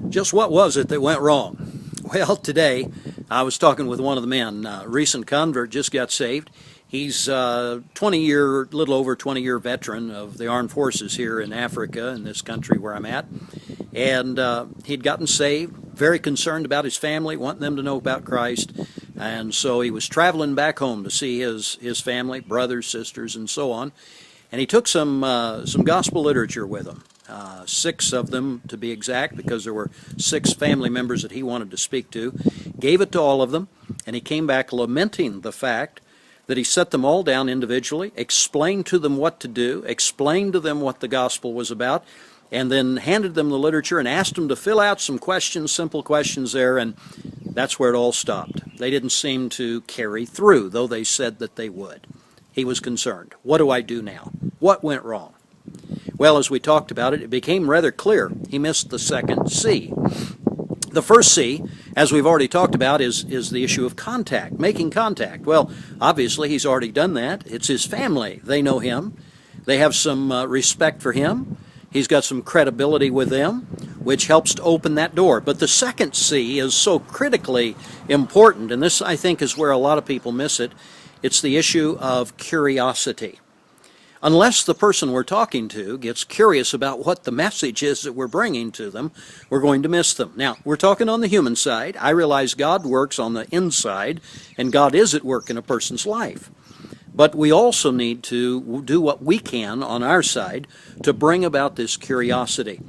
Just what was it that went wrong? Well, today I was talking with one of the men, recent convert, just got saved. He's a little over 20-year veteran of the armed forces here in Africa, in this country where I'm at. And he'd gotten saved, very concerned about his family, wanting them to know about Christ. And so he was traveling back home to see his family, brothers, sisters, and so on. And he took some gospel literature with him. 6 of them to be exact, because there were 6 family members that he wanted to speak to. Gave it to all of them, and he came back lamenting the fact that he set them all down individually, explained to them what to do, explained to them what the gospel was about, and then handed them the literature and asked them to fill out some questions, simple questions there, and that's where it all stopped. They didn't seem to carry through, though they said that they would. He was concerned. What do I do now? What went wrong? Well, as we talked about it, it became rather clear he missed the second C. The first C, as we've already talked about, is the issue of contact, making contact. Well, obviously he's already done that. It's his family. They know him. They have some respect for him. He's got some credibility with them, which helps to open that door. But the second C is so critically important, and this, I think, is where a lot of people miss it. It's the issue of curiosity. Unless the person we're talking to gets curious about what the message is that we're bringing to them, we're going to miss them. Now, we're talking on the human side. I realize God works on the inside, and God is at work in a person's life. But we also need to do what we can on our side to bring about this curiosity.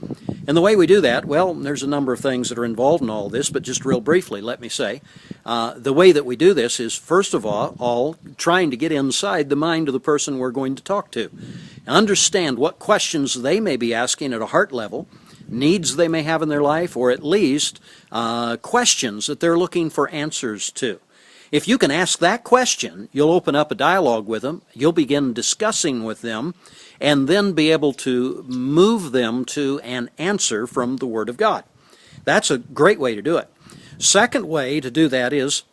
And the way we do that, well, there's a number of things that are involved in all this, but just real briefly, let me say, the way that we do this is, first of all, trying to get inside the mind of the person we're going to talk to. Understand what questions they may be asking at a heart level, needs they may have in their life, or at least questions that they're looking for answers to. If you can ask that question, you'll open up a dialogue with them, you'll begin discussing with them, and then be able to move them to an answer from the Word of God. That's a great way to do it. Second way to do that is,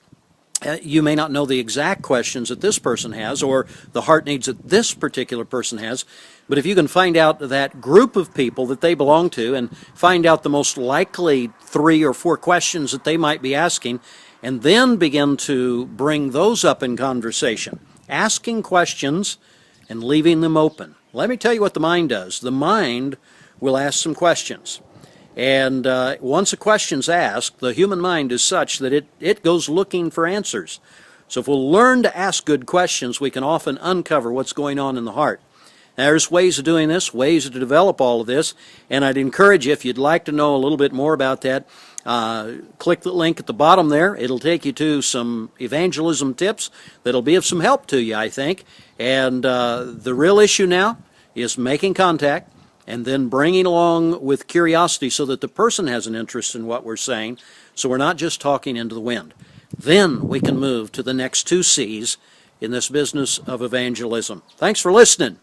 you may not know the exact questions that this person has or the heart needs that this particular person has, but if you can find out that group of people that they belong to and find out the most likely 3 or 4 questions that they might be asking, and then begin to bring those up in conversation, asking questions and leaving them open. Let me tell you what the mind does. The mind will ask some questions. And once a question's asked, the human mind is such that it goes looking for answers. So if we'll learn to ask good questions, we can often uncover what's going on in the heart. Now, there's ways of doing this, ways to develop all of this, and I'd encourage you, if you'd like to know a little bit more about that, click the link at the bottom there. It'll take you to some evangelism tips that'll be of some help to you, I think. And the real issue now is making contact and then bringing along with curiosity so that the person has an interest in what we're saying, so we're not just talking into the wind. Then we can move to the next 2 C's in this business of evangelism. Thanks for listening.